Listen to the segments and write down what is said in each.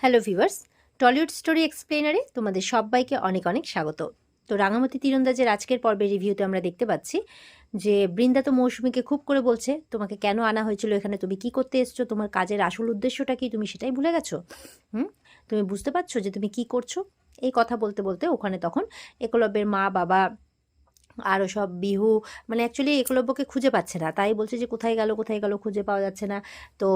Hello viewers, Tollywood story এক্সপ্লেনারে তোমাদের সবাইকে অনেক অনেক স্বাগত। তো রাঙামাটি তীরন্দাজের আজকের পর্বের রিভিউতে আমরা দেখতে পাচ্ছি যে বৃন্দা তো মৌসুমীকে খুব করে বলছে তোমাকে কেন আনা হয়েছিল এখানে, তুমি কি করতে এসছো, তোমার কাজের আসল উদ্দেশ্যটা কি, তুমি সেটাই ভুলে গেছো। তুমি বুঝতে পারছো যে তুমি কি করছো? এই কথা বলতে বলতে ওখানে তখন একলব্যের মা বাবা আরও সব বিহু, মানে অ্যাকচুয়ালি একলব্যকে খুঁজে পাচ্ছে না, তাই বলছে যে কোথায় গেল কোথায় গেল, খুঁজে পাওয়া যাচ্ছে না। তো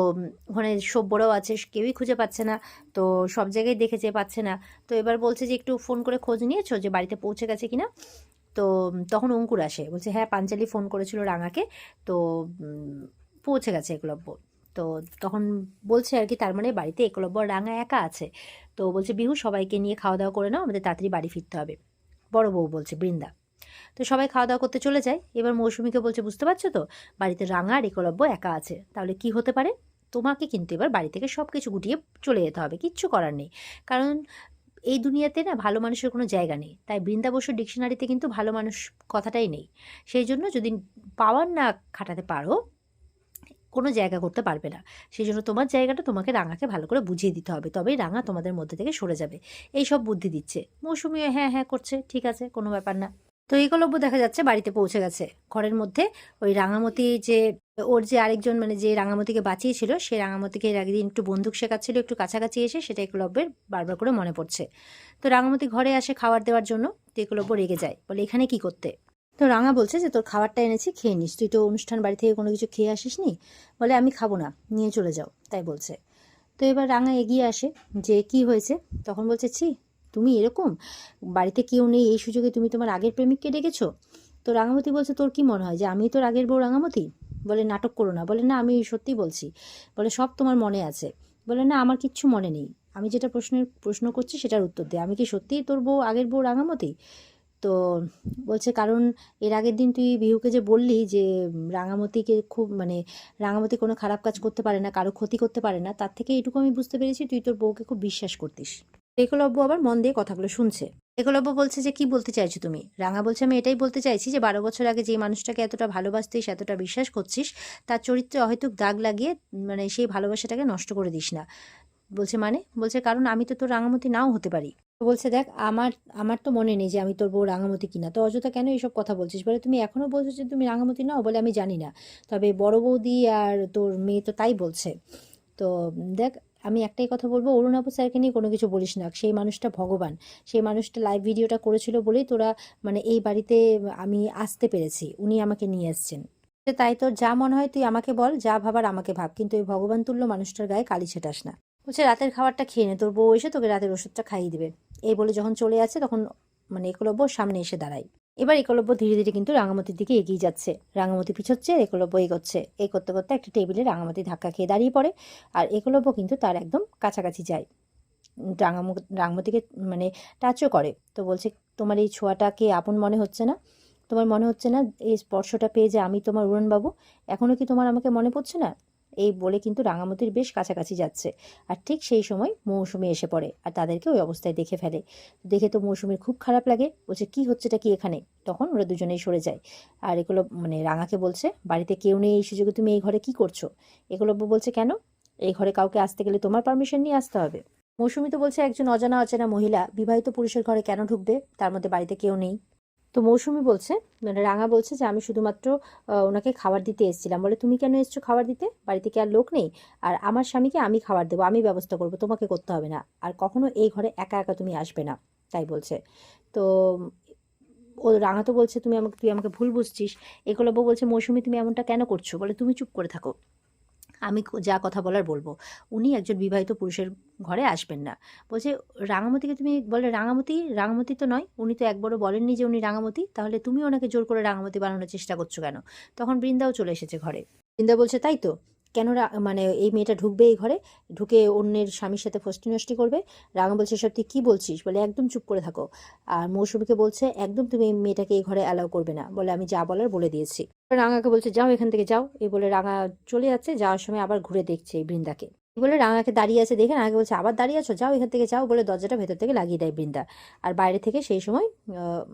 ওখানে সব্যরাও আছে, কেউই খুঁজে পাচ্ছে না। তো সব জায়গায় দেখেছে, পাচ্ছে না। তো এবার বলছে যে একটু ফোন করে খোঁজ নিয়েছো যে বাড়িতে পৌঁছে গেছে কিনা। তো তখন অঙ্কুর আসে, বলছে হ্যাঁ পাঞ্চালি ফোন করেছিল রাঙাকে, তো পৌঁছে গেছে একলব্য। তো তখন বলছে আর কি, তার মানে বাড়িতে একলব্য আর রাঙা একা আছে। তো বলছে বিহু সবাইকে নিয়ে খাওয়া দাওয়া করে নাও, আমাদের তাড়াতাড়ি বাড়ি ফিরতে হবে, বড় বউ বলছে বৃন্দা। তো সবাই খাওয়া দাওয়া করতে চলে যায়। এবার মৌসুমীকে বলছে বুঝতে পারছো তো, বাড়িতে রাঙা আর একলব্য একা আছে, তাহলে কি হতে পারে? তোমাকে কিন্তু এবার বাড়ি থেকে সব কিছু গুটিয়ে চলে যেতে হবে, কিচ্ছু করার নেই। কারণ এই দুনিয়াতে না ভালো মানুষের কোনো জায়গা নেই, তাই বৃন্দা বসুর ডিকশনারিতে কিন্তু ভালো মানুষ কথাটাই নেই। সেই জন্য যদি পাওয়ার না খাটাতে পারো, কোনো জায়গা করতে পারবে না। সেই জন্য তোমার জায়গাটা তোমাকে রাঙাকে ভালো করে বুঝিয়ে দিতে হবে, তবেই রাঙা তোমাদের মধ্যে থেকে সরে যাবে। এই সব বুদ্ধি দিচ্ছে মৌসুমীও, হ্যাঁ হ্যাঁ করছে, ঠিক আছে কোনো ব্যাপার না। তো একলব্য দেখা যাচ্ছে বাড়িতে পৌঁছে গেছে। ঘরের মধ্যে ওই রাঙামতি যে ওর যে আরেকজন, মানে যে রাঙামতিকে বাঁচিয়েছিল, সে রাঙামতিকে এর আগের দিন একটু বন্দুক শেখাচ্ছিল, একটু কাছাকাছি এসে সেটা একলব্যের বারবার করে মনে পড়ছে। তো রাঙামতি ঘরে আসে খাবার দেওয়ার জন্য। তো একলব্য রেগে যায়, বলে এখানে কি করতে? তো রাঙা বলছে যে তোর খাবারটা এনেছি, খেয়ে নিস, তুই তো অনুষ্ঠান বাড়ি থেকে কোনো কিছু খেয়ে আসিস নি। বলে আমি খাবো না, নিয়ে চলে যাও, তাই বলছে। তো এবার রাঙা এগিয়ে আসে যে কি হয়েছে। তখন বলছে ছি, তুমি এরকম, বাড়িতে কেউ নেই এই সুযোগে তুমি তোমার আগের প্রেমিককে ডেকেছো। তো রাঙামতি বলছে তোর কি মনে হয় যে আমি তোর আগের বউ রাঙামতি? বলে নাটক করো না। বলে না আমি সত্যি বলছি। বলে সব তোমার মনে আছে। বলে না আমার কিচ্ছু মনে নেই, আমি যেটা প্রশ্ন করছি সেটার উত্তর দে, আমি কি সত্যিই তোর বউ, আগের বউ রাঙামতি? তো বলছে কারণ এর আগের দিন তুই বিহুকে যে বললি যে রাঙামতিকে খুব, মানে রাঙামতি কোনো খারাপ কাজ করতে পারে না, কারো ক্ষতি করতে পারে না, তার থেকে এটুকু আমি বুঝতে পেরেছি তুই তোর বউকে খুব বিশ্বাস করতিস। একলব্য আবার মন দিয়ে কথাগুলো শুনছে। একলব্য বলছে যে কি বলতে চাইছো তুমি? রাঙা বলছে আমি এটাই বলতে চাইছি যে 12 বছর আগে যে মানুষটাকে এতটা ভালোবাসতিস, এতটা বিশ্বাস করছিস, তার চরিত্রে অহেতুক দাগ লাগিয়ে মানে সেই ভালোবাসাটাকে নষ্ট করে দিস না। বলছে মানে? বলছে কারণ আমি তো তোর রাঙামতি নাও হতে পারি। তো বলছে দেখ আমার আমার তো মনে নেই যে আমি তোর বউ রাঙামতি কিনা, তো অযথা কেন এইসব কথা বলছিস? বলে তুমি এখনো বলছো যে তুমি রাঙামতি নাও? বলে আমি জানি না, তবে বড় বৌদি আর তোর মেয়ে তো তাই বলছে। তো দেখ, আমি একটাই কথা বলবো, অরুণাপু স্যারকে নিয়ে কোনো কিছু বলিস না, সেই মানুষটা ভগবান। সেই মানুষটা লাইভ ভিডিওটা করেছিল বলেই তোরা, মানে এই বাড়িতে আমি আসতে পেরেছি, উনি আমাকে নিয়ে এসছেন। তাই তোর যা মনে হয় তুই আমাকে বল, যা ভাবার আমাকে ভাব, কিন্তু ওই ভগবান তুল্য মানুষটার গায়ে কালি ছেটাস না। বলছে রাতের খাবারটা খেয়ে নে, তোর বউ এসে তোকে রাতের ওষুধটা খাইয়ে দিবে। এই বলে যখন চলে যাচ্ছে তখন মানে একলব্য সামনে এসে দাঁড়ায়। এবার একলব্য ধীরে ধীরে কিন্তু রাঙামতির দিকে এগিয়ে যাচ্ছে, রাঙামতি পিছোচ্ছে, একলব্য এগোচ্ছে। এই করতে করতে একটা টেবিলে রাঙামতি ধাক্কা খেয়ে দাঁড়িয়ে পড়ে, আর একলব্য কিন্তু তার একদম কাছাকাছি যায়। রাঙামতিকে মানে টাচও করে। তো বলছে তোমার এই ছোঁয়াটাকে আপন মনে হচ্ছে না? তোমার মনে হচ্ছে না এই স্পর্শটা পেয়ে যে আমি তোমার উড়নবাবু? এখনো কি তোমার আমাকে মনে পড়ছে না? এই বলে কিন্তু রাঙামতির বেশ কাছাকাছি যাচ্ছে। আর ঠিক সেই সময় মৌসুমী এসে পড়ে আর তাদেরকে ওই অবস্থায় দেখে ফেলে। দেখে তো মৌসুমীর খুব খারাপ লাগে, বলছে কি হচ্ছেটা কি এখানে? তখন ওরা দুজনেই সরে যায়। আর এগুলো মানে রাঙাকে বলছে বাড়িতে কেউ নেই এই সুযোগে তুমি এই ঘরে কি করছো? একলব্য বলছে কেন, এই ঘরে কাউকে আসতে গেলে তোমার পারমিশন নিয়ে আসতে হবে। মৌসুমী তো বলছে একজন অজানা অচেনা মহিলা বিবাহিত পুরুষের ঘরে কেন ঢুকবে, তার মধ্যে বাড়িতে কেউ নেই। তো মৌসুমী বলছে, মানে রাঙা বলছে যে আমি শুধুমাত্র ওনাকে খাবার দিতে এসেছিলাম। বলে তুমি কেন এসছো খাবার দিতে? বাড়িতে কি আর লোক নেই? আর আমার স্বামীকে আমি খাবার দেবো, আমি ব্যবস্থা করবো, তোমাকে করতে হবে না, আর কখনো এই ঘরে একা একা তুমি আসবে না, তাই বলছে। তো ও রাঙা তো বলছে তুই আমাকে ভুল বুঝছিস। একলব্য বলছে মৌসুমী তুমি এমনটা কেন করছো? বলে তুমি চুপ করে থাকো, আমি যা কথা বলার বলবো। উনি একজন বিবাহিত পুরুষের ঘরে আসবেন না। বলছে রাঙামতিকে তুমি, বলে রাঙামতি তো নয়, উনি তো একবারও বলেননি যে উনি রাঙামতি, তাহলে তুমি ওনাকে জোর করে রাঙামতি বানানোর চেষ্টা করছো কেন? তখন বৃন্দাও চলে এসেছে ঘরে। বৃন্দা বলছে তাই তো, কেন মানে এই মেয়েটা ঢুকবে এই ঘরে, ঢুকে অন্যের স্বামীর সাথে ফষ্টি নষ্টি করবে? রাঙা বলছে সব তুই কী বলছিস? বলে একদম চুপ করে থাকো। আর মৌসুমীকে বলছে একদম তুমি এই মেয়েটাকে এই ঘরে অ্যালাউ করবে না, বলে আমি যা বলার বলে দিয়েছি। রাঙাকে বলছে যাও এখান থেকে যাও, এই বলে রাঙা চলে যাচ্ছে। যাওয়ার সময় আবার ঘুরে দেখছে এই বৃন্দাকে। এই বলে রাঙাকে দাঁড়িয়ে আছে দেখে রাঙাকে বলছে আবার দাঁড়িয়ে আছো, যাও এখান থেকে যাও, বলে দরজাটা ভেতর থেকে লাগিয়ে দেয় বৃন্দা। আর বাইরে থেকে সেই সময়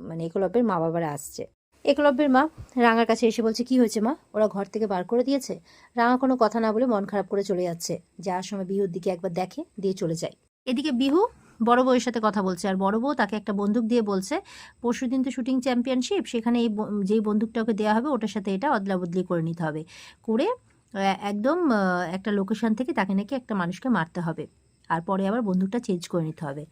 মানে একলব্যের মা বাবারা আসছে। একলব্যের মা রাঙার কাছে এসে বলছে কি হয়েছে মা, ওরা ঘর থেকে বার করে দিয়েছে? রাঙা কোনো কথা না বলে মন খারাপ করে চলে যাচ্ছে। যাওয়ার সময় বিহুর দিকে একবার দেখে দিয়ে চলে যায়। এদিকে বিহু বড় বউয়ের সাথে কথা বলছে, আর বড় বউ তাকে একটা বন্দুক দিয়ে বলছে পরশুদিন তো শুটিং চ্যাম্পিয়নশিপ, সেখানে যেই বন্দুকটা ওকে দেওয়া হবে ওটার সাথে এটা অদলা বদলি করে নিতে হবে, করে একদম একটা লোকেশন থেকে তাকে নাকি একটা মানুষকে মারতে হবে, আর পরে আবার বন্দুকটা চেঞ্জ করে নিতে হবে,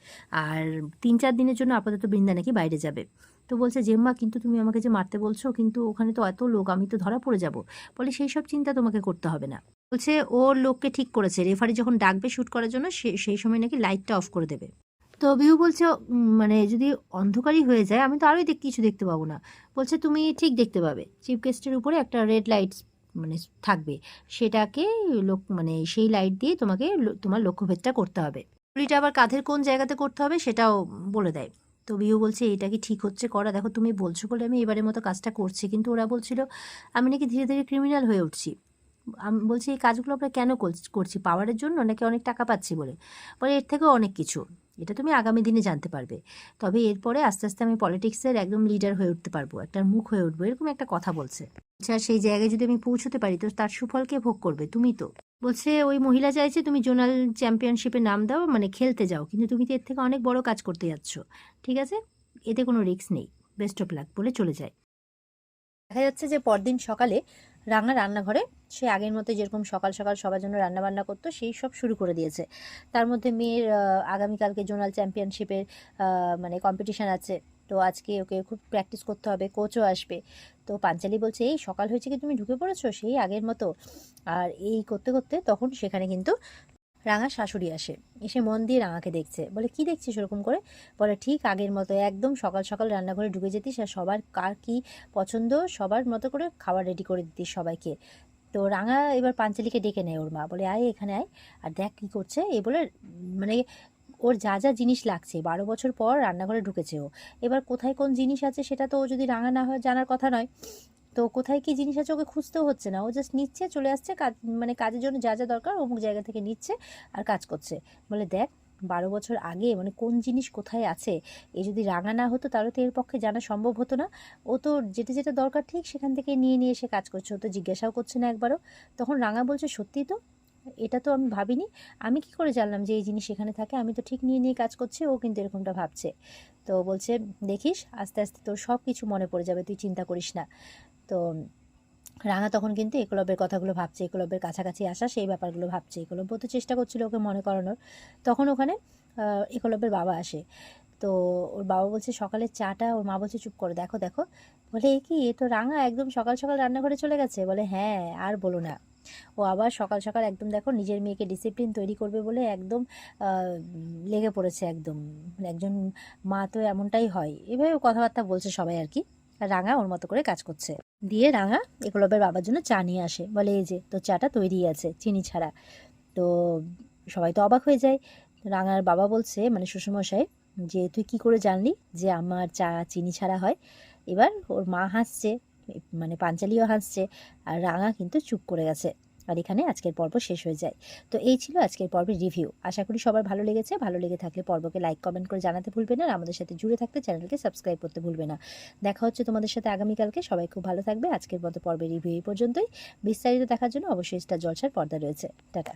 আর 3-4 দিনের জন্য আপাতত বৃন্দা নাকি বাইরে যাবে। তো বলছে জেম্মা কিন্তু তুমি আমাকে যে মারতে বলছো, কিন্তু ওখানে তো এত লোক, আমি তো ধরা পড়ে যাব। বলে সেই সব চিন্তা তোমাকে করতে হবে না। বলছে ওর লোককে ঠিক করেছে, রেফারি যখন ডাকবে শ্যুট করার জন্য সেই সময় নাকি লাইটটা অফ করে দেবে। তো বিহু বলছে মানে যদি অন্ধকারই হয়ে যায় আমি তো আরোই কিছু দেখতে পাবো না। বলছে তুমি ঠিক দেখতে পাবে, চিফ গেস্টের উপরে একটা রেড লাইট মানে থাকবে, সেটাকে মানে সেই লাইট দিয়ে তোমাকে তোমার লক্ষ্যভেদটা করতে হবে। গুলিটা আবার কাঁধের কোন জায়গাতে করতে হবে সেটাও বলে দেয়। তো বিহু বলছে এটা কি ঠিক হচ্ছে করা? দেখো তুমি বলছো বলে আমি এবারের মতো কাজটা করছি, কিন্তু ওরা বলছিল আমি নাকি ধীরে ধীরে ক্রিমিনাল হয়ে উঠছি। আমি বলছি এই কাজগুলো আমরা কেন করছি, পাওয়ারের জন্য নাকি অনেক টাকা পাচ্ছি বলে? বলে এর থেকেও অনেক কিছু, এটা তুমি আগামী দিনে জানতে পারবে। তবে এরপরে আস্তে আস্তে আমি পলিটিক্সের একদম লিডার হয়ে উঠতে পারবো, একটা মুখ হয়ে উঠবো, এরকম একটা কথা বলছে। আচ্ছা সেই জায়গায় যদি আমি পৌঁছতে পারি তো তার সুফল কে ভোগ করবে? তুমি তো। বলছে ওই মহিলা চাইছে তুমি জোনাল চ্যাম্পিয়নশিপে নাম দাও, মানে খেলতে যাও, কিন্তু তুমি তো এর থেকে অনেক বড় কাজ করতে যাচ্ছ। ঠিক আছে, এতে কোনো রিস্ক নেই, বেস্ট অফ লাক বলে চলে যায়। দেখা যাচ্ছে যে পরদিন সকালে রাঙা রান্নাঘরে সে আগের মতো যেরকম সকাল সকাল সবার জন্য রান্না বান্না করতো সেই সব শুরু করে দিয়েছে। তার মধ্যে মেয়ের আগামীকালকে জোনাল চ্যাম্পিয়নশিপের মানে কম্পিটিশান আছে, তো আজকে ওকে খুব প্র্যাকটিস করতে হবে, কোচও আসবে। তো পাঞ্চালি বলছে এই সকাল হয়েছে কি তুমি ঢুকে পড়েছো সেই আগের মতো? আর এই করতে করতে তখন সেখানে কিন্তু রাঙার শাশুড়ি আসে, এসে মন দিয়ে রাঙাকে দেখছে। বলে কি দেখছিস ওরকম করে? বলে ঠিক আগের মতো একদম সকাল সকাল রান্নাঘরে ঢুকে যেতিস আর সবার কার কি পছন্দ সবার মতো করে খাবার রেডি করে দিতিস সবাইকে। তো রাঙা এবার পাঞ্চালিকে ডেকে নেয় ওর মা, বলে আয় এখানে আয় আর দেখ কী করছে। এই বলে মানে ওর যা যা জিনিস লাগছে, 12 বছর পর রান্নাঘরে ঢুকেছে ও, এবার কোথায় কোন জিনিস আছে সেটা তো ও যদি রাঙা না হয় জানার কথা নয়। তো কোথায় কি জিনিস আছে ওকে খুঁজতেও হচ্ছে না, ও জাস্ট নিচ্ছে চলে আসছে, কাজ মানে কাজের জন্য যা যা দরকার অমুক জায়গা থেকে নিচ্ছে আর কাজ করছে। বলে দেখ 12 বছর আগে মানে কোন জিনিস কোথায় আছে, এ যদি রাঙা না হতো তাহলে তো এর পক্ষে জানা সম্ভব হতো না। ও তো যেটা যেটা দরকার ঠিক সেখান থেকে নিয়ে নিয়ে এসে কাজ করছে, ও তো জিজ্ঞাসাও করছে না একবারও। তখন রাঙা বলছে সত্যি তো, এটা তো আমি ভাবিনি, আমি কি করে জানলাম যে এই জিনিস এখানে থাকে, আমি তো ঠিক নিয়ে নিয়ে কাজ করছি, ও কিন্তু এরকমটা ভাবছে। তো বলছে দেখিস আস্তে আস্তে তোর সব কিছু মনে পড়ে যাবে, তুই চিন্তা করিস না। তো রাঙা তখন কিন্তু একলব্যের কথাগুলো ভাবছে, একলব্যের কাছাকাছি আসা সেই ব্যাপারগুলো ভাবছে, একলব্য তো চেষ্টা করছিল ওকে মনে করানোর। তখন ওখানে একলব্যের বাবা আসে। তো ওর বাবা বলছে সকালের চাটা, ওর মা বলছে চুপ করে দেখো দেখো। বলে এ কি, এ তো রাঙা একদম সকাল সকাল রান্নাঘরে চলে গেছে। বলে হ্যাঁ আর বলো না, ও আবার সকাল সকাল একদম দেখো নিজের মেয়েকে ডিসিপ্লিন তৈরি করবে বলে একদম লেগে পড়েছে একদম, মানে একজন মা তো এমনটাই হয়, এভাবে কথাবার্তা বলছে সবাই আর কি। আর রাঙা ওর মতো করে কাজ করছে। দিয়ে রাঙা একলব্যের বাবার জন্য চা নিয়ে আসে, বলে এই যে তোর চাটা তৈরি আছে চিনি ছাড়া। তো সবাই তো অবাক হয়ে যায়। রাঙার বাবা বলছে মানে শ্বশুরমশাই যে তুই কি করে জানলি যে আমার চা চিনি ছাড়া হয়? এবার ওর মা হাসছে, মানে পাঞ্চালিও হাসছে, আর রাঙা কিন্তু চুপ করে গেছে। আর এখানে আজকের পর্ব শেষ হয়ে যায়। তো এই ছিল আজকের পর্বের রিভিউ। আশা করি সবার ভালো লেগেছে। ভালো লেগে থাকলে পর্বকে লাইক কমেন্ট করে জানাতে ভুলবে না, আর আমাদের সাথে জুড়ে থাকতে চ্যানেলকে সাবস্ক্রাইব করতে ভুলবে না। দেখা হচ্ছে তোমাদের সাথে আগামীকালকে। সবাই খুব ভালো থাকবে। আজকের মতো পর্বের রিভিউ এই পর্যন্তই। বিস্তারিত দেখার জন্য অবশ্যই স্টার জলসার পর্দা রয়েছে। টাটা।